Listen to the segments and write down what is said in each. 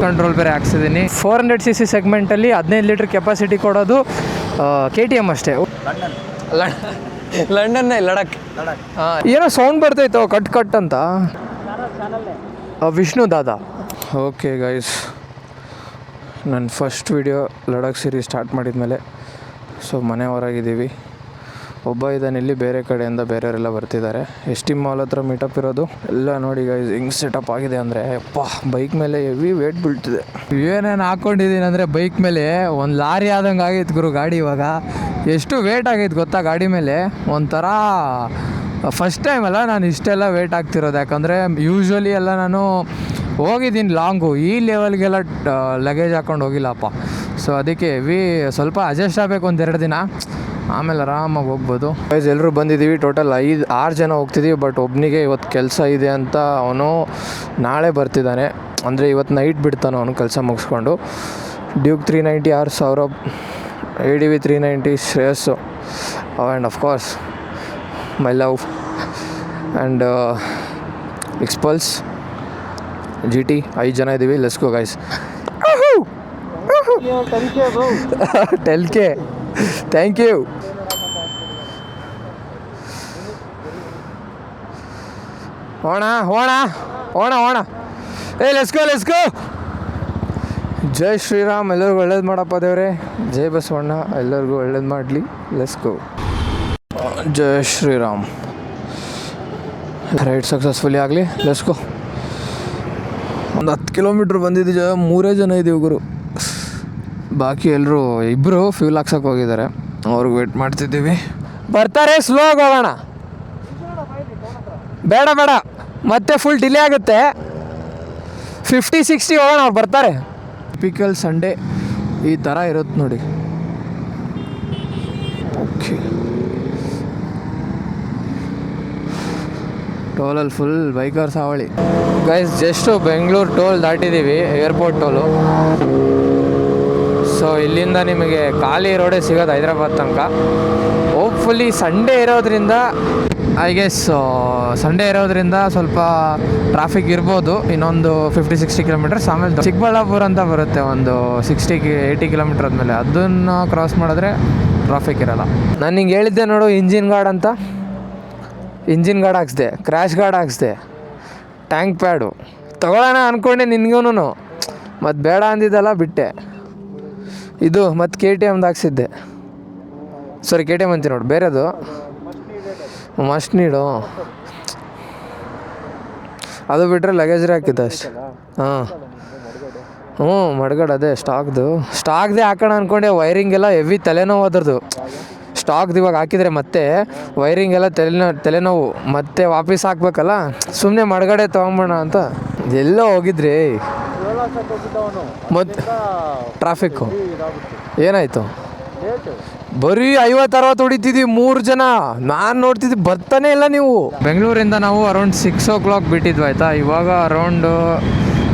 Control ಬೇರೆ ಹಾಕ್ಸಿದ್ದೀನಿ. 400cc ಸೆಗ್ಮೆಂಟಲ್ಲಿ 15 litre capacity ಕೊಡೋದು KTM ಅಷ್ಟೇ. ಲಂಡನ್ನೇ ಲಡಕ್. ಏನೋ ಸೌಂಡ್ ಬರ್ತೈತೋ ಕಟ್ ಕಟ್ ಅಂತ. ವಿಷ್ಣು ದಾದಾ. ಓಕೆ ಗೈಸ್, ನನ್ನ first video Ladakh series start ಮಾಡಿದ್ಮೇಲೆ ಸೊ ಮನೆ ಹೊರಗಿದ್ದೀವಿ. ಒಬ್ಬ ಇದ್ದಾನೆ ಇಲ್ಲಿ, ಬೇರೆ ಕಡೆಯಿಂದ ಬೇರೆಯವರೆಲ್ಲ ಬರ್ತಿದ್ದಾರೆ. ST ಮಾಲ್ ಹತ್ರ ಮೀಟಪ್ ಇರೋದು. ಎಲ್ಲ ನೋಡಿ ಗೈಸ್ ಹಿಂಗೆ ಸೆಟಪ್ ಆಗಿದೆ ಅಂದರೆ, ಅಪ್ಪ ಬೈಕ್ ಮೇಲೆ ಹೆವಿ ವೇಟ್ ಬೀಳ್ತಿದೆ. ಏನೇನು ಹಾಕ್ಕೊಂಡಿದ್ದೀನಿ ಅಂದರೆ ಬೈಕ್ ಮೇಲೆ ಒಂದು ಲಾರಿ ಆದಂಗೆ ಆಗೈತೆ ಗುರು ಗಾಡಿ. ಇವಾಗ ಎಷ್ಟು ವೇಟ್ ಆಗೈತೆ ಗೊತ್ತಾ ಗಾಡಿ ಮೇಲೆ. ಒಂಥರ ಫಸ್ಟ್ ಟೈಮ್ ಅಲ್ಲ ನಾನು ಇಷ್ಟೆಲ್ಲ ವೇಟ್ ಆಗ್ತಿರೋದು. ಯಾಕಂದರೆ ಯೂಶ್ವಲಿ ಎಲ್ಲ ನಾನು ಹೋಗಿದ್ದೀನಿ ಲಾಂಗು, ಈ ಲೆವೆಲ್ಗೆಲ್ಲ ಲಗೇಜ್ ಹಾಕ್ಕೊಂಡು ಹೋಗಿಲ್ಲಪ್ಪ. ಸೊ ಅದಕ್ಕೆ ಹೆವಿ ಸ್ವಲ್ಪ ಅಡ್ಜಸ್ಟ್ ಆಗಬೇಕು 1-2 ದಿನ, ಆಮೇಲೆ ಆರಾಮಾಗಿ ಹೋಗ್ಬೋದು. ಗೈಸ್ ಎಲ್ಲರೂ ಬಂದಿದ್ದೀವಿ, ಟೋಟಲ್ 5-6 ಜನ ಹೋಗ್ತಿದ್ದೀವಿ. ಬಟ್ ಒಬ್ಬನಿಗೆ ಇವತ್ತು ಕೆಲಸ ಇದೆ ಅಂತ ಅವನು ನಾಳೆ ಬರ್ತಿದ್ದಾನೆ. ಅಂದರೆ ಇವತ್ತು ನೈಟ್ ಬಿಡ್ತಾನೆ ಅವನು ಕೆಲಸ ಮುಗಿಸ್ಕೊಂಡು. Duke 390 R Saurabh, ADV 390 Shreyas, and of course my love and Xpulse GT. 5 ಜನ ಇದ್ದೀವಿ. Let's go guys. 10K thank you. ಹೋಣ ಹೋಣ ಹೋಣ ಹೋಣ ಏ ಲೆಟ್ಸ್ ಗೋ. ಜೈ ಶ್ರೀರಾಮ್, ಎಲ್ಲರಿಗೂ ಒಳ್ಳೇದು ಮಾಡಪ್ಪ ದೇವ್ರೆ. ಜೈ ಬಸವಣ್ಣ, ಎಲ್ಲರಿಗೂ ಒಳ್ಳೇದು ಮಾಡಲಿ. Let's go. ಜೈ ಶ್ರೀರಾಮ್. ರೈಡ್ ಸಕ್ಸಸ್ಫುಲಿ ಆಗಲಿ. Let's go. ಒಂದು 10 ಕಿಲೋಮೀಟ್ರ್ ಬಂದಿದ್ದೀವಿ, 3 ಜನ ಇದ್ದೀವಿ ಗುರು. ಬಾಕಿ ಎಲ್ಲರೂ ಇಬ್ಬರು ಫ್ಯೂಲ್ ಹಾಕ್ಸೋಕೆ ಹೋಗಿದ್ದಾರೆ, ಅವ್ರಿಗೆ ವೇಟ್ ಮಾಡ್ತಿದ್ದೀವಿ. ಬರ್ತಾರೆ, ಸ್ಲೋ ಆಗಿ ಹೋಗೋಣ. ಬೇಡ ಮತ್ತೆ ಫುಲ್ ಡಿಲೇ ಆಗುತ್ತೆ. 50-60 ಹೋಗೋಣ, ಅವ್ರು ಬರ್ತಾರೆ. ಟಿಪಿಕಲ್ ಸಂಡೇ ಈ ಥರ ಇರುತ್ತೆ ನೋಡಿ. ಓಕೆ, ಟೋಲಲ್ಲಿ ಫುಲ್ ಬೈಕರ್ಸ್ ಹಾವಳಿ. ಗೈಸ್ ಜಸ್ಟು ಬೆಂಗಳೂರು ಟೋಲ್ ದಾಟಿದ್ದೀವಿ, ಏರ್ಪೋರ್ಟ್ ಟೋಲು. ಸೊ ಇಲ್ಲಿಂದ ನಿಮಗೆ ಖಾಲಿ ರೋಡೇ ಸಿಗೋದು ಹೈದ್ರಾಬಾದ್ ತನಕ. ಹೋಪ್ಫುಲಿ ಸಂಡೇ ಇರೋದ್ರಿಂದ ಸಂಡೇ ಇರೋದ್ರಿಂದ ಸ್ವಲ್ಪ ಟ್ರಾಫಿಕ್ ಇರ್ಬೋದು. ಇನ್ನೊಂದು 50-60 ಕಿಲೋಮೀಟರ್ಸ್. ಆಮೇಲೆ ಚಿಕ್ಕಬಳ್ಳಾಪುರ ಅಂತ ಬರುತ್ತೆ ಒಂದು 60-80 ಕಿಲೋಮೀಟರ್ ಆದಮೇಲೆ, ಅದನ್ನು ಕ್ರಾಸ್ ಮಾಡಿದ್ರೆ ಟ್ರಾಫಿಕ್ ಇರೋಲ್ಲ. ನಾನು ಹಿಂಗೆ ಹೇಳಿದ್ದೆ ನೋಡು, ಇಂಜಿನ್ ಗಾರ್ಡ್ ಅಂತ. ಇಂಜಿನ್ ಗಾರ್ಡ್ ಹಾಕ್ಸ್ದೆ, ಕ್ರ್ಯಾಶ್ ಗಾರ್ಡ್ ಹಾಕ್ಸ್ದೆ, ಟ್ಯಾಂಕ್ ಪ್ಯಾಡು ತೊಗೊಳ್ಳೋಣ ಅಂದ್ಕೊಂಡೆ ನಿನ್ಗೂ. ಮತ್ತು ಬೇಡ ಅಂದಿದ್ದಲ್ಲ ಬಿಟ್ಟೆ. ಇದು ಮತ್ತು KTMದು ಹಾಕ್ಸಿದ್ದೆ. ಸಾರಿ KTM ಅಂತೀನಿ ನೋಡಿ, ಬೇರೆದು ಮಸ್ಟ್ ನೀಡು. ಅದು ಬಿಟ್ಟರೆ ಲಗೇಜ್ರೇ ಹಾಕಿದ್ದೆ ಅಷ್ಟೆ. ಮಡ್ಗಡ್ ಅದೇ ಸ್ಟಾಕ್ದೇ ಹಾಕೋಣ ಅಂದ್ಕೊಂಡೆ. ವೈರಿಂಗ್ ಎಲ್ಲ ಹೆವಿ ತಲೆನೋವು ಅದ್ರದ್ದು. ಸ್ಟಾಕ್ದು ಇವಾಗ ಹಾಕಿದರೆ ಮತ್ತೆ ವೈರಿಂಗ್ ಎಲ್ಲ ತಲೆನೋವು, ಮತ್ತೆ ವಾಪಸ್ ಹಾಕ್ಬೇಕಲ್ಲ. ಸುಮ್ಮನೆ ಮಡ್ಗಡೆ ತೊಗೊಂಬೋಣ ಅಂತ ಎಲ್ಲೋ ಹೋಗಿದ್ರಿ. ಮತ್ತು ಟ್ರಾಫಿಕ್ಕು ಏನಾಯಿತು? ಬರೀ 50-60 ಹೊಡಿತಿದ್ವಿ 3 ಜನ. ನಾನು ನೋಡ್ತಿದ್ವಿ ಬರ್ತಾನೆ ಇಲ್ಲ ನೀವು. ಬೆಂಗಳೂರಿಂದ ನಾವು ಅರೌಂಡ್ 6 o'clock ಬಿಟ್ಟಿದ್ವಿ ಆಯಿತಾ. ಇವಾಗ ಅರೌಂಡ್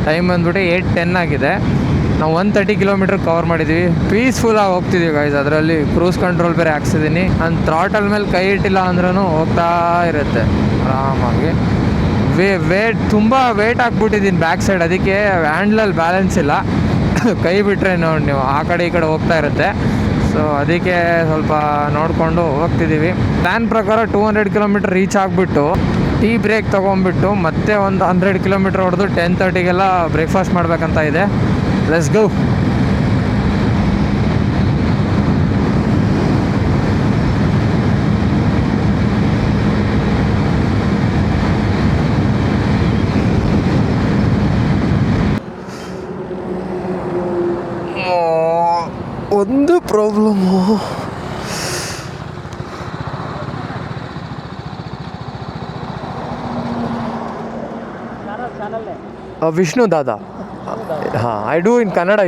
ಟೈಮ್ ಬಂದ್ಬಿಟ್ಟು 8:10 ಆಗಿದೆ. ನಾವು 130 ಕಿಲೋಮೀಟ್ರ್ ಕವರ್ ಮಾಡಿದ್ದೀವಿ. ಪೀಸ್ಫುಲ್ಲಾಗಿ ಹೋಗ್ತಿದ್ದೀವಿ ಗೈಸ್. ಅದರಲ್ಲಿ ಕ್ರೂಸ್ ಕಂಟ್ರೋಲ್ ಬೇರೆ ಹಾಕ್ಸಿದ್ದೀನಿ. ನಾನು ಥ್ರಾಟಲ್ ಮೇಲೆ ಕೈ ಇಟ್ಟಿಲ್ಲ ಅಂದ್ರೂ ಹೋಗ್ತಾ ಇರುತ್ತೆ ಆರಾಮಾಗಿ. ತುಂಬ ವೇಟ್ ಹಾಕ್ಬಿಟ್ಟಿದ್ದೀನಿ ಬ್ಯಾಕ್ ಸೈಡ್, ಅದಕ್ಕೆ ಹ್ಯಾಂಡ್ಲಲ್ಲಿ ಬ್ಯಾಲೆನ್ಸ್ ಇಲ್ಲ. ಕೈ ಬಿಟ್ಟರೆ ನೋಡಿ ನೀವು ಆ ಕಡೆ ಈ ಕಡೆ ಹೋಗ್ತಾ ಇರುತ್ತೆ. ಸೊ ಅದಕ್ಕೆ ಸ್ವಲ್ಪ ನೋಡಿಕೊಂಡು ಹೋಗ್ತಿದ್ದೀವಿ. ಪ್ಲ್ಯಾನ್ ಪ್ರಕಾರ 200 ಕಿಲೋಮೀಟ್ರ್ ರೀಚ್ ಆಗಿಬಿಟ್ಟು ಟೀ ಬ್ರೇಕ್ ತೊಗೊಂಡ್ಬಿಟ್ಟು ಮತ್ತೆ ಒಂದು 100 ಕಿಲೋಮೀಟ್ರ್ ಹೊಡೆದು 10:30ಗೆಲ್ಲ ಬ್ರೇಕ್ಫಾಸ್ಟ್ ಮಾಡಬೇಕಂತ ಇದೆ. Let's go. ಒಂದು ಪ್ರಾಬ್ಲಮ್ಮು, ವಿಷ್ಣು ದಾದಾ. ಹಾಂ, I do in Kannada.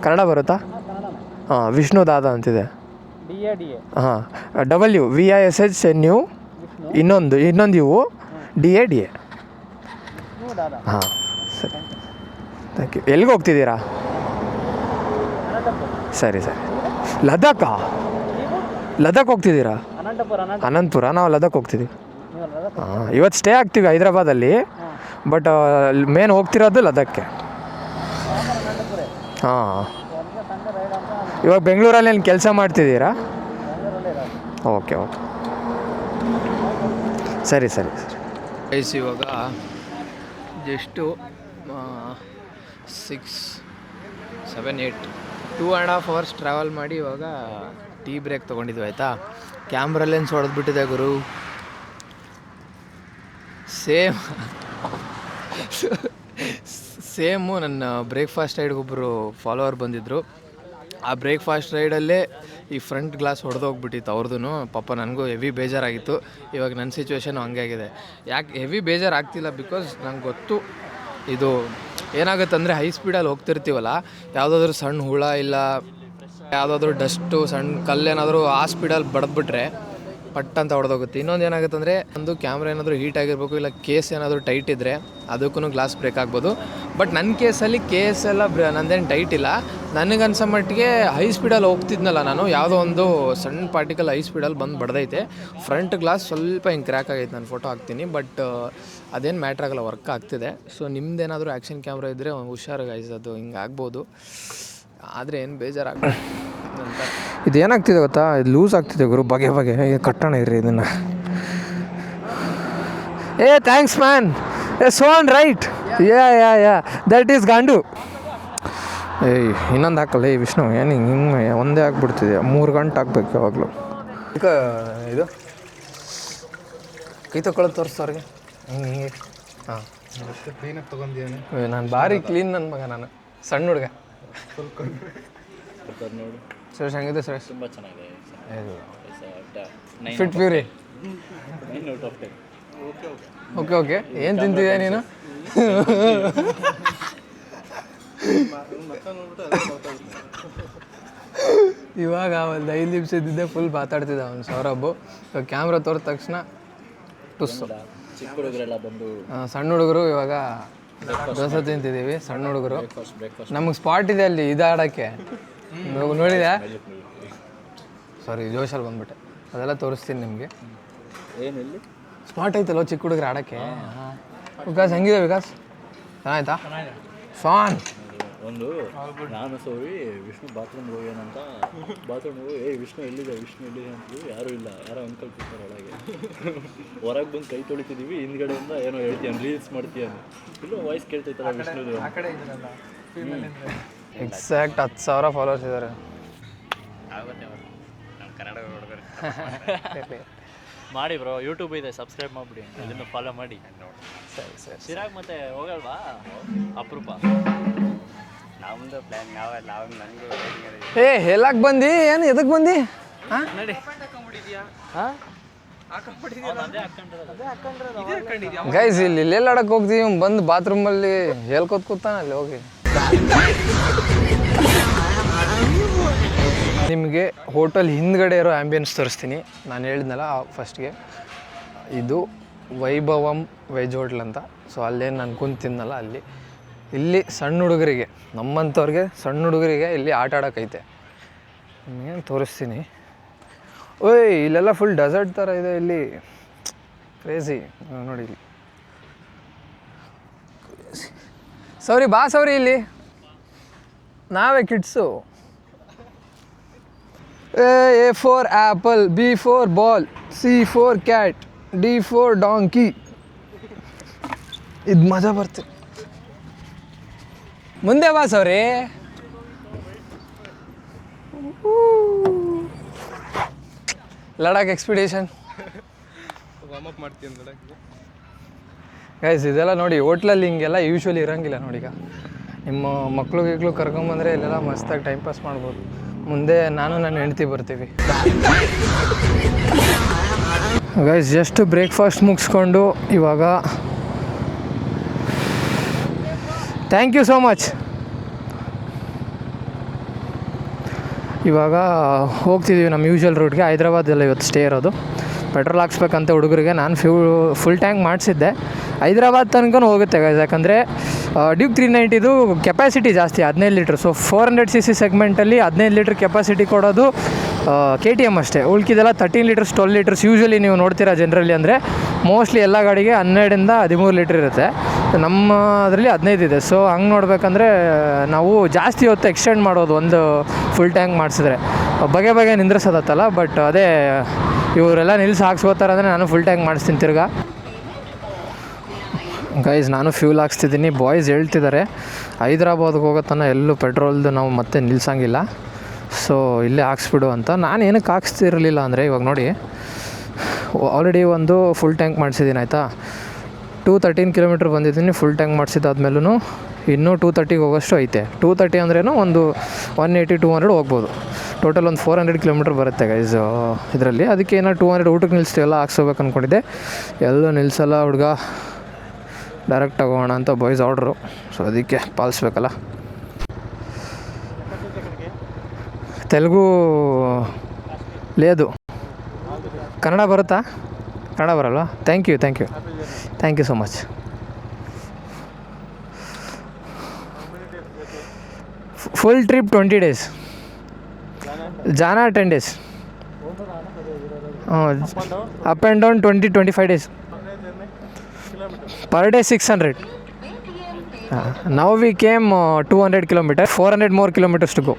Kannada ಬರುತ್ತಾ? ಹಾಂ, ವಿಷ್ಣು ದಾದಾ ಅಂತಿದೆ. ಹಾಂ, WVISHNU, ಇನ್ನೊಂದು ಇವು DA. ಹಾಂ ಸರಿ, ಥ್ಯಾಂಕ್ ಯು. ಎಲ್ಲಿಗೆ ಹೋಗ್ತಿದ್ದೀರಾ? ಸರಿ. ಲದಾಖ್ ಹೋಗ್ತಿದ್ದೀರಾ? ಅನಂತಪುರ. ನಾವು ಲದಾಖ್ ಹೋಗ್ತಿದ್ದೀವಿ. ಹಾಂ, ಇವತ್ತು ಸ್ಟೇ ಆಗ್ತೀವಿ ಹೈದ್ರಾಬಾದಲ್ಲಿ. But main ಹೋಗ್ತಿರೋದು ಲದಾಖ್ಗೆ. ಹಾಂ, ಇವಾಗ ಬೆಂಗಳೂರಲ್ಲಿ ಏನು ಕೆಲಸ ಮಾಡ್ತಿದ್ದೀರಾ? ಓಕೆ ಓಕೆ, ಸರಿ ಸರಿ ಸರಿ. ಗೈಸ್ ಇವಾಗ ಜಸ್ಟು 6, 7, 8 2.5 hours ಟ್ರಾವೆಲ್ ಮಾಡಿ ಇವಾಗ ಟೀ ಬ್ರೇಕ್ ತೊಗೊಂಡಿದ್ವಿ ಆಯಿತಾ. ಕ್ಯಾಮ್ರಾ ಲೆನ್ಸ್ ಹೊಡೆದ್ಬಿಟ್ಟಿದೆ ಗುರು. ಸೇಮು ನನ್ನ ಬ್ರೇಕ್ಫಾಸ್ಟ್ ರೈಡ್ಗೊಬ್ಬರು ಫಾಲೋವರ್ ಬಂದಿದ್ದರು. ಆ ಬ್ರೇಕ್ಫಾಸ್ಟ್ ರೈಡಲ್ಲೇ ಈ ಫ್ರಂಟ್ ಗ್ಲಾಸ್ ಹೊಡೆದೋಗ್ಬಿಟ್ಟಿತ್ತು ಅವ್ರದ್ದು. ಪಾಪ ನನಗೂ ಹೆವಿ ಬೇಜಾರಾಗಿತ್ತು. ಇವಾಗ ನನ್ನ ಸಿಚುವೇಶನ್ ಹಂಗೆ ಆಗಿದೆ. ಯಾಕೆ ಹೆವಿ ಬೇಜಾರಾಗ್ತಿಲ್ಲ? ಬಿಕಾಸ್ ನಂಗೆ ಗೊತ್ತು ಇದು ಏನಾಗುತ್ತಂದರೆ ಹೈ ಸ್ಪೀಡಲ್ಲಿ ಹೋಗ್ತಿರ್ತೀವಲ್ಲ, ಯಾವುದಾದ್ರೂ ಸಣ್ಣ ಹುಳ ಇಲ್ಲ ಯಾವುದಾದ್ರೂ ಡಸ್ಟು ಸಣ್ಣ ಕಲ್ಲೇನಾದರೂ ಆ ಸ್ಪೀಡಲ್ಲಿ ಬಡ್ದುಬಿಟ್ರೆ ಪಟ್ ಅಂತ ಹೊಡೆದೋಗುತ್ತೆ. ಇನ್ನೊಂದು ಏನಾಗುತ್ತೆ ಅಂದರೆ ಒಂದು ಕ್ಯಾಮ್ರಾ ಏನಾದರೂ ಹೀಟ್ ಆಗಿರಬೇಕು, ಇಲ್ಲ ಕೇಸ್ ಏನಾದರೂ ಟೈಟ್ ಇದ್ದರೆ ಅದಕ್ಕೂ ಗ್ಲಾಸ್ ಬ್ರೇಕ್ ಆಗ್ಬೋದು. ಬಟ್ ನನ್ನ ಕೇಸಲ್ಲಿ ಕೇಸ್ ಎಲ್ಲ ನಂದೇನು ಟೈಟ್ ಇಲ್ಲ. ನನಗನ್ಸೋ ಮಟ್ಟಿಗೆ ಹೈ ಸ್ಪೀಡಲ್ಲಿ ಹೋಗ್ತಿದ್ನಲ್ಲ ನಾನು, ಯಾವುದೋ ಒಂದು ಸಣ್ಣ ಪಾರ್ಟಿಕಲ್ ಹೈ ಸ್ಪೀಡಲ್ಲಿ ಬಂದು ಬಡ್ದೈತೆ. ಫ್ರಂಟ್ ಗ್ಲಾಸ್ ಸ್ವಲ್ಪ ಹಿಂಗೆ ಕ್ರ್ಯಾಕ್ ಆಗೈತೆ. ನಾನು ಫೋಟೋ ಹಾಕ್ತೀನಿ, ಬಟ್ ಅದೇನು ಮ್ಯಾಟ್ರ್ ಆಗಲ್ಲ, ವರ್ಕ್ ಆಗ್ತಿದೆ. ಸೊ ನಿಮ್ದೇನಾದರೂ ಆ್ಯಕ್ಷನ್ ಕ್ಯಾಮ್ರಾ ಇದ್ದರೆ ಹುಷಾರು ಗೈಸ್, ಅದು ಹಿಂಗೆ ಆಗ್ಬೋದು. ಆದರೆ ಏನು ಬೇಜಾರಾಗ್ಬೋದು. ಇದೇನಾಗ್ತಿದೆ ಗೊತ್ತಾ, ಇದು ಲೂಸ್ ಆಗ್ತಿದೆ ಗುರು, ಬಗೆ ಕಟ್ಟೋಣ ಇರ್ರಿ ಇದನ್ನು. ಥ್ಯಾಂಕ್ಸ್ ಮ್ಯಾನ್, ಸೋನ್ ರೈಟ್, ಯಾ ದಟ್ ಈಸ್ ಗಾಂಡು. ಇನ್ನೊಂದು ಹಾಕಲ್ಲ ವಿಷ್ಣು, ಏನು ಹಿಂಗೆ ಒಂದೇ ಹಾಕ್ಬಿಡ್ತಿದೆ. 3 ಗಂಟೆ ಹಾಕ್ಬೇಕು ಯಾವಾಗಲೂ. ಇದು ಕೈ ತಗೊಳ್ಳೋದು ತೋರಿಸ್ತವ್ರಿಗೆ ಹಿಂಗೆ. ಹಾಂ, ಕ್ಲೀನಾಗಿ ತೊಗೊಂಡಿದ್ದೀನಿ ನಾನು, ಭಾರಿ ಕ್ಲೀನ್ ನನ್ನ ಮಗ ನಾನು, ಸಣ್ಣ ಹುಡುಗ. ಸುರೇಶ್ ಹಂಗಿದೆ? ಸುರೇಶ್ ತುಂಬ ಚೆನ್ನಾಗಿದೆ. Fit puree. ಓಕೆ, ಏನು ತಿಂತಿದ್ಯಾ ನೀನು? ಇವಾಗ ಒಂದು 5 ನಿಮಿಷ ಇದ್ದಿದ್ದೆ ಫುಲ್ ಮಾತಾಡ್ತಿದ್ದ ಅವ್ನು ಸೌರಭ್. ಇವಾಗ ಕ್ಯಾಮ್ರಾ ತೋರಿದ ತಕ್ಷಣ ಟುಸ್ಸು. ಚಿಕ್ಕ ಹುಡುಗರೆಲ್ಲ ಬಂದು, ಸಣ್ಣ ಹುಡುಗರು ಇವಾಗ ದೋಸೆ ತಿಂತಿದ್ದೀವಿ. ಸಣ್ಣ ಹುಡುಗರು ನಮಗೆ ಸ್ಪಾಟ್ ಇದೆ ಅಲ್ಲಿ ಇದಾಡೋಕ್ಕೆ, ನೋಡಿದೆ. ಸಾರಿ, ಜೋಶಲ್ಲಿ ಬಂದ್ಬಿಟ್ಟೆ. ಅದೆಲ್ಲ ತೋರಿಸ್ತೀನಿ ನಿಮಗೆ. ಏನಲ್ಲಿ ಸ್ಪಾಟ್ ಐತಲ್ಲ ಚಿಕ್ಕ ಹುಡುಗರು ಆಡೋಕ್ಕೆ. ವಿಕಾಸ್ ಹೆಂಗಿದೆ? ವಿಕಾಸ್ ಚೆನ್ನಾಯ್ತಾ? ಫಾನ್. ಒಂದು ನಾನು ಸೋರಿ ವಿಷ್ಣು ಬಾತ್ರೂಮ್ಗೆ ಹೋಗ್ಯಾನಂತ, ಬಾತ್ರೂಮ್ಗೆ ಹೋಗಿ ವಿಷ್ಣು ಎಲ್ಲಿದೆ ಅಂತ ಯಾರೂ ಇಲ್ಲ, ಯಾರೋ ಅಂಕಲ್ ಕೂತಾರೆ ಒಳಗೆ. ಹೊರಗೆ ಬಂದು ಕೈ ತೊಳಿತಿದ್ದೀವಿ, ಹಿಂದ್ಗಡೆಯಿಂದ ಏನೋ ಹೇಳ್ತೀಯ, ರೀಲ್ಸ್ ಮಾಡ್ತೀಯ, ಇಲ್ಲೋ ವಾಯ್ಸ್ ಕೇಳ್ತೈತಲ್ಲ ವಿಷ್ಣುದು. ಎಕ್ಸಾಕ್ಟ್ 10,000 ಫಾಲೋವರ್ಸ್ ಇದ್ದಾರೆ. ಮಾಡಿ ಬ್ರೋ, ಯೂಟ್ಯೂಬ್ ಇದೆ, ಸಬ್ಸ್ಕ್ರೈಬ್ ಮಾಡಿಬಿಡಿ, ಇದನ್ನು ಫಾಲೋ ಮಾಡಿ. ಸರಿ. ಚಿರಾಗ್ ಮತ್ತೆ ಹೋಗಲ್ವಾ? ಅಪರೂಪ. ನಮ್ಮದು ಪ್ಲ್ಯಾನ್ ನನಗೂ ಹೇಳಕ್ಕೆ ಬಂದು ಏನು ಎದಕ್ಕೆ ಬಂದು? ಹಾಂ ನಡಿ. ಗೈಸ್ ಇಲ್ಲೆಲ್ಲ ಆಡಕ್ಕೆ ಹೋಗ್ತೀವಿ, ಬಂದು ಬಾತ್ರೂಮಲ್ಲಿ ಹೇಳ್ಕೊತ್ ಕೂತಾನ ಅಲ್ಲಿ ಹೋಗಿ. ನಿಮಗೆ ಹೋಟೆಲ್ ಹಿಂದ್ಗಡೆ ಇರೋ ಆ್ಯಂಬಿಯನ್ಸ್ ತೋರಿಸ್ತೀನಿ. ನಾನು ಹೇಳಿದ್ನಲ್ಲ ಫಸ್ಟ್ಗೆ, ಇದು ವೈಭವಂ ವೆಜ್ ಹೋಟ್ಲ್ ಅಂತ. ಸೊ ಅಲ್ಲೇನು ನಾನು ಕುಂತಿದ್ನಲ್ಲ ಅಲ್ಲಿ, ಇಲ್ಲಿ ಸಣ್ಣ ಹುಡುಗರಿಗೆ, ನಮ್ಮಂಥವ್ರಿಗೆ ಸಣ್ಣ ಹುಡುಗರಿಗೆ ಇಲ್ಲಿ ಆಟ ಆಡೋಕ್ಕೈತೆ. ನಿಮಗೇನು ತೋರಿಸ್ತೀನಿ. ಇಲ್ಲೆಲ್ಲ ಫುಲ್ ಡೆಸರ್ಟ್ ಥರ ಇದೆ ಇಲ್ಲಿ, ಕ್ರೇಜಿ ನೋಡಿ ಇಲ್ಲಿ. ಸೌರಿ ಇಲ್ಲಿ ನಾವೇ kids. A for apple, B for ball, C for cat, D for donkey. ಇದು ಮಜಾ ಬರ್ತೆ. ಮುಂದೆ ಬಾ ಸೌರಿ. ಲಡಾಖ್ ಎಕ್ಸ್ಪಿಡೇಷನ್ ವಾರ್ಮಪ್ ಮಾಡ್ತೀನಿ ಲಡಾಖ್ಗೆ. ಗೈಸ್ ಇದೆಲ್ಲ ನೋಡಿ, ಹೋಟ್ಲಲ್ಲಿ ಹಿಂಗೆಲ್ಲ ಯೂಶ್ವಲಿ ಇರೋಂಗಿಲ್ಲ ನೋಡಿ. ಈಗ ನಿಮ್ಮ ಮಕ್ಳು ಕರ್ಕೊಂಬಂದರೆ ಇಲ್ಲೆಲ್ಲ ಮಸ್ತಾಗಿ ಟೈಮ್ ಪಾಸ್ ಮಾಡ್ಬೋದು. ಮುಂದೆ ನಾನು ನನ್ನ ಹೆಂಡ್ತಿ ಬರ್ತೀವಿ. ಗೈಸ್ ಜಸ್ಟ್ ಬ್ರೇಕ್ಫಾಸ್ಟ್ ಮುಗಿಸ್ಕೊಂಡು ಇವಾಗ ಥ್ಯಾಂಕ್ ಯು ಸೋ ಮಚ್. ಇವಾಗ ಹೋಗ್ತಿದ್ದೀವಿ ನಮ್ಮ ಯೂಶ್ವಲ್ ರೂಟ್ಗೆ. ಹೈದ್ರಾಬಾದೆಲ್ಲ ಇವತ್ತು ಸ್ಟೇ ಇರೋದು. ಪೆಟ್ರೋಲ್ ಹಾಕ್ಸ್ಬೇಕಂತ ಹುಡುಗರಿಗೆ ನಾನು ಫುಲ್ ಟ್ಯಾಂಕ್ ಮಾಡಿಸಿದ್ದೆ. ಹೈದ್ರಾಬಾದ್ ತನಕ ಹೋಗುತ್ತೆ ಗೈಸ್, ಯಾಕಂದರೆ ಡ್ಯೂಕ್ 390 ಕೆಪಾಸಿಟಿ ಜಾಸ್ತಿ, 15 litre. So 400cc ಸೆಗ್ಮೆಂಟಲ್ಲಿ 15 litre capacity ಕೊಡೋದು KTM ಅಷ್ಟೇ. ಉಳ್ಕಿದೆಲ್ಲ 13 ಲೀಟರ್ಸ್ 12 ಲೀಟರ್ಸ್ ಯೂಶ್ವಲಿ ನೀವು ನೋಡ್ತೀರಾ ಜನರಲಿ. ಅಂದರೆ ಮೋಸ್ಟ್ಲಿ ಎಲ್ಲ ಗಾಡಿಗೆ 12 ಇಂದ 13 ಲೀಟ್ರ್ ಇರುತ್ತೆ. ನಮ್ಮ ಅದರಲ್ಲಿ 15 ಇದೆ. ಸೊ ಹಂಗೆ ನೋಡಬೇಕಂದ್ರೆ ನಾವು ಜಾಸ್ತಿ ಹೊತ್ತು ಎಕ್ಸ್ಟೆಂಡ್ ಮಾಡೋದು ಒಂದು ಫುಲ್ ಟ್ಯಾಂಕ್ ಮಾಡಿಸಿದ್ರೆ ಬಗೆ ಬಗೆ ನಿಂದ್ರಿಸೋದತ್ತಲ್ಲ. ಬಟ್ ಅದೇ ಇವರೆಲ್ಲ ನಿಲ್ಸಿ ಹಾಕ್ಸ್ಕೋತಾರೆ ಅಂದರೆ ನಾನು ಫುಲ್ ಟ್ಯಾಂಕ್ ಮಾಡಿಸ್ತೀನಿ ತಿರ್ಗಾ. ಗೈಸ್ ನಾನು ಫ್ಯೂಲ್ ಹಾಕ್ಸ್ತಿದ್ದೀನಿ. ಬಾಯ್ಸ್ ಹೇಳ್ತಿದ್ದಾರೆ ಹೈದ್ರಾಬಾದ್ಗೆ ಹೋಗೋ ತನಕ ಎಲ್ಲೂ ಪೆಟ್ರೋಲ್ದು ನಾವು ಮತ್ತೆ ನಿಲ್ಸಂಗಿಲ್ಲ, ಸೊ ಇಲ್ಲೇ ಹಾಕ್ಸ್ಬಿಡು ಅಂತ. ನಾನು ಏನಕ್ಕೆ ಹಾಕ್ಸ್ತಿರಲಿಲ್ಲ ಅಂದರೆ ಇವಾಗ ನೋಡಿ ಆಲ್ರೆಡಿ ಒಂದು ಫುಲ್ ಟ್ಯಾಂಕ್ ಮಾಡಿಸಿದ್ದೀನಿ ಆಯಿತಾ. 213 ಕಿಲೋಮೀಟ್ರ್ ಬಂದಿದ್ದೀನಿ. ಫುಲ್ ಟ್ಯಾಂಕ್ ಮಾಡಿಸಿದಾದ್ಮೇಲೂ ಇನ್ನೂ 230 ಹೋಗೋಷ್ಟು ಐತೆ. 230 ಅಂದ್ರೇನು ಒಂದು 180-200 ಹೋಗ್ಬೋದು. ಟೋಟಲ್ ಒಂದು 400 ಕಿಲೋಮೀಟ್ರ್ ಬರುತ್ತೆ ಗೈಸ್ ಇದರಲ್ಲಿ. ಅದಕ್ಕೆ ಏನೋ 200 ಊಟಕ್ಕೆ ನಿಲ್ಲಿಸ್ತೀವಲ್ಲ ಹಾಕ್ಸೋಬೇಕು ಅಂದ್ಕೊಂಡಿದ್ದೆ. ಎಲ್ಲೂ ನಿಲ್ಲಿಸಲ್ಲ ಹುಡುಗ, ಡೈರೆಕ್ಟ್ ತಗೋಣ ಅಂತ ಬಾಯ್ಸ್ ಆರ್ಡ್ರು. ಸೊ ಅದಕ್ಕೆ ಪಾಲಿಸ್ಬೇಕಲ್ಲ. ತೆಲುಗು ಲೇದು, ಕನ್ನಡ ಬರುತ್ತಾ? ಕನ್ನಡ ಬರಲ್ವಾ? Thank you so much. Full trip 20 days, ಜಾನಾ 10 days, up and down 20-25 days, per day 600. Now we came 200 kilometers, 400 more kilometers to go.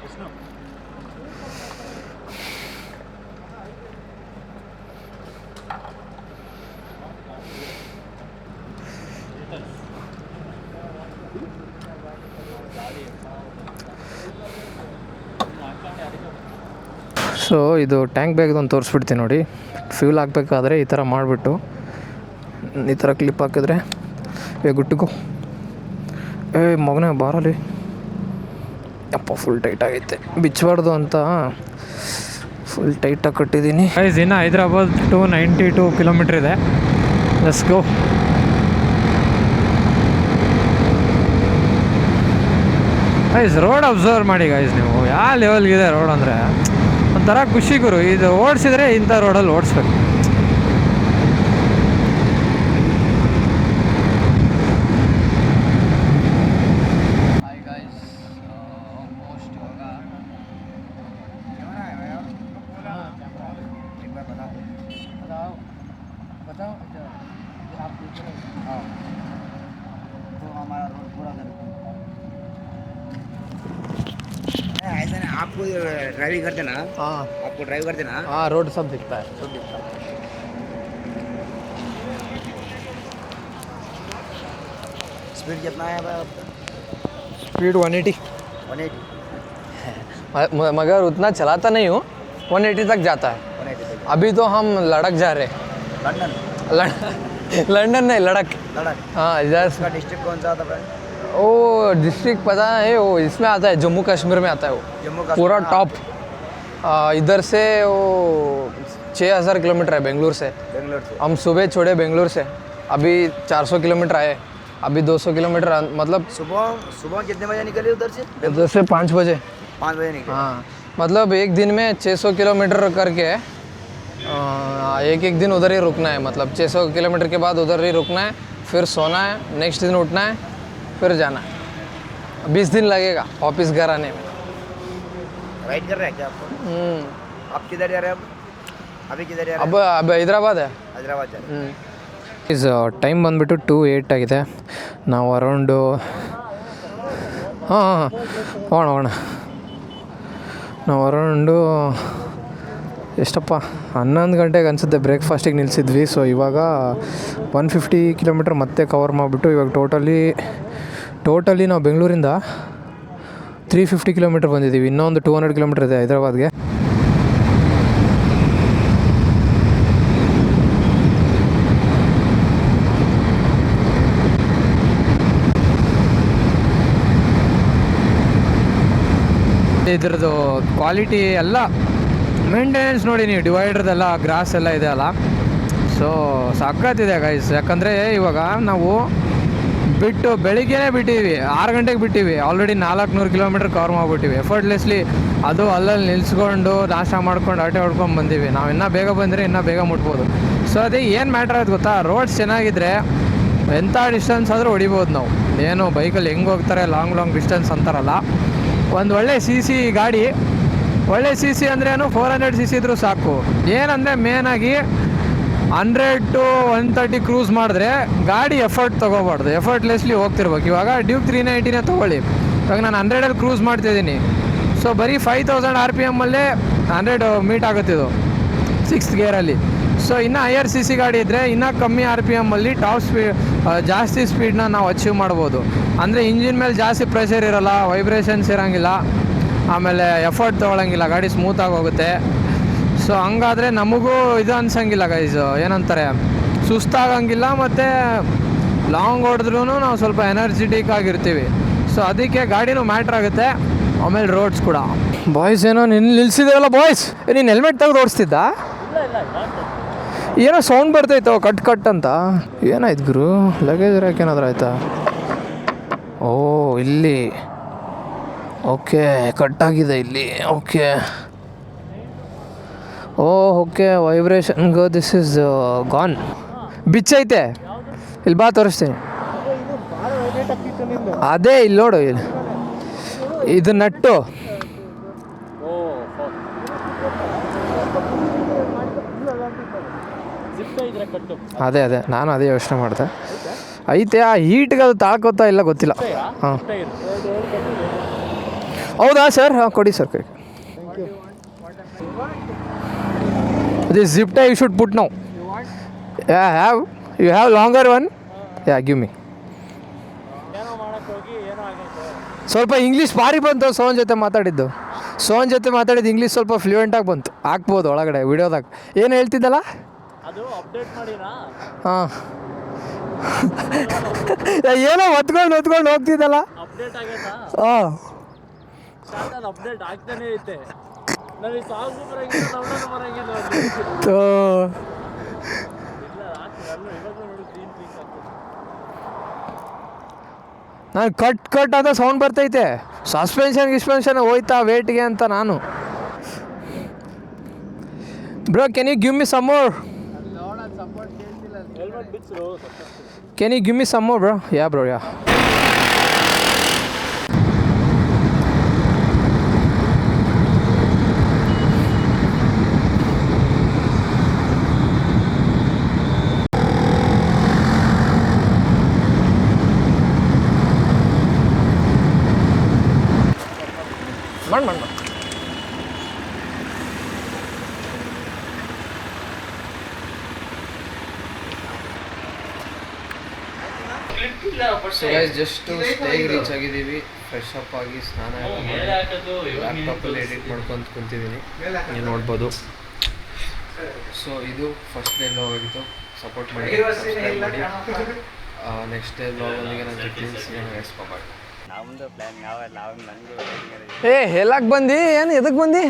So ಇದು ಟ್ಯಾಂಕ್ ಬ್ಯಾಗ್ದೊಂದು ತೋರಿಸ್ಬಿಡ್ತೀನಿ ನೋಡಿ. ಫ್ಯೂಲ್ ಹಾಕಬೇಕಾದ್ರೆ ಈ ಥರ ಮಾಡಿಬಿಟ್ಟು ಈ ಥರ ಕ್ಲಿಪ್ ಹಾಕಿದ್ರೆ ಗುಟ್ಟಿಗೂ ಮಗನೇ ಬಾರಲ್ಲಿ ಅಪ್ಪ ಫುಲ್ ಟೈಟ್ ಆಗೈತೆ, ಬಿಚ್ಚಬಾರ್ದು ಅಂತ ಫುಲ್ ಟೈಟಾಗಿ ಕಟ್ಟಿದ್ದೀನಿ. ಇನ್ನು ಹೈದ್ರಾಬಾದ್ ಟು 92 ಕಿಲೋಮೀಟ್ರ್ ಇದೆ. Let's go. Guys road observe ಮಾಡಿ ಗೈಸ್, ನೀವು ಯಾವ ಲೆವೆಲ್ಗಿದೆ ರೋಡ್ ಅಂದರೆ ಒಂಥರ ಖುಷಿ ಗುರು. ಇದು ಓಡಿಸಿದ್ರೆ ಇಂಥ ರೋಡಲ್ಲಿ ಓಡಿಸ್ಬೇಕು. आपको ड्राइविंग करते ना? हाँ, आपको ड्राइव करते ना? हाँ, रोड सब दिखता है. स्पीड कितना है भाई आपका? स्पीड 180. मगर उतना चलाता नहीं हूँ. 180 तक जाता है. 180 तक. अभी तो हम लड़क जा रहे हैं. लंदन नहीं, लड़क. हाँ, इधर. इसका डिस्ट्रिक्ट कौन सा आता है? वो डिस्ट्रिक्ट पता है, वो इसमें आता है, जम्मू कश्मीर में आता है वो. जम्मू कश्मीर पूरा टॉप. इधर से वो 6000 किलोमीटर है बेंगलुरु से. हम सुबह छोड़े बेंगलुरु से, अभी 400 किलोमीटर आए. अभी 200 किलोमीटर मतलब सुबह कितने बजे निकले उधर से? 5 बजे. 5 बजे निकले. हाँ, मतलब एक दिन में 600 किलोमीटर करके एक दिन उधर ही रुकना है. मतलब 600 किलोमीटर के बाद उधर ही रुकना है, फिर सोना है, नेक्स्ट दिन उठना है, फिर जाना है. 20 दिन लगेगा वापस घर आने में. राइड कर रहे हैं क्या आपको? आप किधर जा रहे हैं अभी किधर जा रहे हैं? अब हैदराबाद है. हैदराबाद जा रहे हैं. ಈಸ್ ಟೈಮ್ ಬಂದುಬಿಟ್ಟು 2:08 ಆಗಿದೆ. ನಾವು ಅರೌಂಡು ಹೋಗೋಣ. ನಾವು ಅರೌಂಡು ಎಷ್ಟಪ್ಪ 11 ಗಂಟೆಗೆ ಅನಿಸುತ್ತೆ ಬ್ರೇಕ್ಫಾಸ್ಟಿಗೆ ನಿಲ್ಲಿಸಿದ್ವಿ. ಸೊ ಇವಾಗ 150 ಕಿಲೋಮೀಟ್ರ್ ಮತ್ತೆ ಕವರ್ ಮಾಡಿಬಿಟ್ಟು ಇವಾಗ ಟೋಟಲಿ ನಾವು ಬೆಂಗಳೂರಿಂದ 350 ಕಿಲೋಮೀಟ್ರ್ ಬಂದಿದ್ದೀವಿ. ಇನ್ನೊಂದು 200 ಕಿಲೋಮೀಟ್ರ್ ಇದೆ ಹೈದ್ರಾಬಾದ್ಗೆ. ಇದ್ರದ್ದು ಕ್ವಾಲಿಟಿ ಎಲ್ಲ ಮೇಂಟೆನೆನ್ಸ್ ನೋಡಿ ನೀವು, ಡಿವೈಡ್ರದೆಲ್ಲ ಗ್ರಾಸ್ ಎಲ್ಲ ಇದೆ ಅಲ್ಲ. ಸೊ ಸಖತ್ತಿದೆ ಗೈಸ್. ಯಾಕಂದರೆ ಇವಾಗ ನಾವು ಬೆಳಿಗ್ಗೆನೇ ಬಿಟ್ಟಿವಿ, 6 ಗಂಟೆಗೆ ಬಿಟ್ಟಿವಿ. ಆಲ್ರೆಡಿ 400 ಕಿಲೋಮೀಟ್ರ್ ಕವರ್ ಮಾಡಿಬಿಟ್ಟಿವಿ ಎಫರ್ಟ್ಲೆಸ್ಲಿ. ಅದು ಅಲ್ಲಲ್ಲಿ ನಿಲ್ಸ್ಕೊಂಡು ನಾಷ್ಟ ಮಾಡ್ಕೊಂಡು ಆಟೆ ಹೊಡ್ಕೊಂಡು ಬಂದೀವಿ. ನಾವು ಇನ್ನೂ ಬೇಗ ಬಂದರೆ ಇನ್ನೂ ಬೇಗ ಮುಟ್ಬೋದು. ಸೊ ಅದೇ ಏನು ಮ್ಯಾಟ್ರ್ ಆಯ್ತು ಗೊತ್ತಾ, ರೋಡ್ಸ್ ಚೆನ್ನಾಗಿದ್ದರೆ ಎಂಥ ಡಿಸ್ಟೆನ್ಸ್ ಆದರೂ ಹೊಡಿಬೋದು ನಾವು. ಏನು ಬೈಕಲ್ಲಿ ಹೆಂಗೆ ಹೋಗ್ತಾರೆ ಲಾಂಗ್ ಡಿಸ್ಟೆನ್ಸ್ ಅಂತಾರಲ್ಲ, ಒಂದು ಒಳ್ಳೆ CC ಗಾಡಿ, ಒಳ್ಳೆ CC ಅಂದ್ರೇನು 400 CC ಇದ್ರೂ ಸಾಕು. ಏನಂದರೆ ಮೇನಾಗಿ 100 to 130 ಕ್ರೂಸ್ ಮಾಡಿದ್ರೆ ಗಾಡಿ ಎಫರ್ಟ್ ತೊಗೋಬಾರ್ದು, ಎಫರ್ಟ್ಲೆಸ್ಲಿ ಹೋಗ್ತಿರ್ಬೇಕು. ಇವಾಗ ಡ್ಯೂಕ್ 390ನೇ ತೊಗೊಳ್ಳಿ, ಇವಾಗ ನಾನು 100ಅಲ್ಲಿ ಕ್ರೂಸ್ ಮಾಡ್ತಿದ್ದೀನಿ. ಸೊ ಬರೀ 5000 RPM ಅಲ್ಲೇ 100 ಮೀಟ್ ಆಗುತ್ತಿದ್ದು 6th ಗೇರಲ್ಲಿ. ಸೊ ಇನ್ನೂ ಹೈಯರ್ CC ಗಾಡಿ ಇದ್ದರೆ ಇನ್ನೂ ಕಮ್ಮಿ RPM ಅಲ್ಲಿ ಟಾಪ್ ಸ್ಪೀಡ್ ಜಾಸ್ತಿ ಸ್ಪೀಡ್ನ ನಾವು ಅಚೀವ್ ಮಾಡ್ಬೋದು. ಅಂದರೆ ಇಂಜಿನ್ ಮೇಲೆ ಜಾಸ್ತಿ ಪ್ರೆಷರ್ ಇರೋಲ್ಲ, ವೈಬ್ರೇಷನ್ಸ್ ಇರೋಂಗಿಲ್ಲ, ಆಮೇಲೆ ಎಫರ್ಟ್ ತೊಗೊಳಂಗಿಲ್ಲ, ಗಾಡಿ ಸ್ಮೂತಾಗಿ ಹೋಗುತ್ತೆ. ಸೊ ಹಂಗಾದರೆ ನಮಗೂ ಇದು ಅನ್ಸಂಗಿಲ್ಲ ಗೈಸ್, ಏನಂತಾರೆ, ಸುಸ್ತಾಗಂಗಿಲ್ಲ, ಮತ್ತು ಲಾಂಗ್ ಹೊಡೆದ್ರೂ ನಾವು ಸ್ವಲ್ಪ ಎನರ್ಜಿಟಿಕ್ ಆಗಿರ್ತೀವಿ. ಸೊ ಅದಕ್ಕೆ ಗಾಡಿನೂ ಮ್ಯಾಟ್ರ್ ಆಗುತ್ತೆ. ಆಮೇಲೆ ರೋಡ್ಸ್ ಕೂಡ. ಬಾಯ್ಸ್ ಏನೋ ನಿಲ್ಸಿದೇವಲ್ಲ ಬಾಯ್ಸ್, ನೀನು ಹೆಲ್ಮೆಟ್ ತೆಗೆದು ಓಡಿಸ್ತಿದ್ದ? ಏನೋ ಸೌಂಡ್ ಬರ್ತೈತೋ ಕಟ್ ಕಟ್ ಅಂತ. ಏನಾಯ್ತು ಗುರು, ಲಗೇಜ್ ರ್ಯಾಕ್ ಏನಾದರೂ ಆಯ್ತಾ? ಓ ಇಲ್ಲಿ ಓಕೆ ಕಟ್ಟಾಗಿದೆ ಇಲ್ಲಿ. ಓಕೆ ಓಕೆ ವೈಬ್ರೇಷನ್ಗೋ ದಿಸ್ ಇಸ್ ಗಾನ್. ಬಿಚ್ಚೈತೆ ಇಲ್ಲಿ, ಬಾ ತೋರಿಸ್ತೀನಿ. ಅದೇ ಇಲ್ಲಿ ನೋಡು, ಇಲ್ಲಿ ಇದು ನಟ್ಟು. ಅದೇ ನಾನು ಅದೇ ಯೋಚನೆ ಮಾಡಿದೆ. ಐತೆ, ಆ ಹೀಟ್ಗೆ ಅದು ತಾಳ್ಕೋತಾ ಇಲ್ಲ ಗೊತ್ತಿಲ್ಲ. ಹಾಂ ಹೌದಾ ಸರ್? ಹಾಂ ಕೊಡಿ ಸರ್ ಕೈ. This zip tie you should put now. Yeah, you have longer one? Yeah, give me. ಸ್ವಲ್ಪ ಇಂಗ್ಲೀಷ್ ಭಾರಿ ಬಂತು ಸೋನ್ ಜೊತೆ ಮಾತಾಡಿದ್ದು. ಇಂಗ್ಲೀಷ್ ಸ್ವಲ್ಪ ಫ್ಲೂಯೆಂಟಾಗಿ ಬಂತು. ಹಾಕ್ಬೋದು ಒಳಗಡೆ ವಿಡಿಯೋದಾಗ. ಏನು ಹೇಳ್ತಿದ್ದಲ್ಲ? ಅದು ಅಪ್ಡೇಟ್ ಮಾಡಿರಾ? ಹಾಂ ಏನೋ ಹೊತ್ಕೊಂಡು ಹೋಗ್ತಿದ್ದಲ್ಲ. ಅಪ್ಡೇಟ್ ಆಗೈತಾ? ಹಾಂ ಚಾನಲ್ ಅಪ್ಡೇಟ್ ಆಗ್ತಾನೆ ಐತೆ. ನನಗೆ ಸಾಂಗು ಬರಂಗಿಲ್ಲ, ನಮ್ಮನ್ನು ಬರಂಗಿಲ್ಲ. ನಾನು ಕಟ್ ಅಂತ ಸೌಂಡ್ ಬರ್ತೈತೆ. ಸಸ್ಪೆನ್ಷನ್ ಹೋಯ್ತಾ ವೇಟ್ಗೆ ಅಂತ ನಾನು. Bro can you give me some more? Can you give me some more bro? Yeah bro yeah. ಮಾಡಿ ಸೊ ಗೈಸ್ ಜಸ್ಟ್ ಸ್ಟೇಗೆ ರೀಚ್ ಆಗಿದ್ದೀವಿ. ಫ್ರೆಶ್ ಅಪ್ ಆಗಿ ಸ್ನಾನ ಮಾಡಿ ಲ್ಯಾಪ್ಟಾಪಲ್ಲಿ ಎಡಿಟ್ ಮಾಡ್ಕೊಂಡು ಕುಂತಿದ್ದೀನಿ, ನೀವು ನೋಡ್ಬೋದು. ಸೊ ಇದು ಫಸ್ಟ್ ಡೇ ವ್ಲಾಗ್ ಆಗಿತ್ತು. ಸಪೋರ್ಟ್ ಮಾಡಿ, ಸಬ್ಸ್ಕ್ರೈಬ್ ಮಾಡಿ. ನೆಕ್ಸ್ಟ್ ಡೇ ವ್ಲಾಗೊಂದಿಗೆ ನಾನು ಜೊತೆ ಸಿಗೋಣ ಗೈಸ್. ಬಾಯ್. ನಮ್ಮದು ಪ್ಲ್ಯಾನ್ ಯಾವ ನನಗೂ ಹೇಳಕ್ಕೆ ಬಂದು ಏನು ಎದಕ್ಕೆ ಬಂದು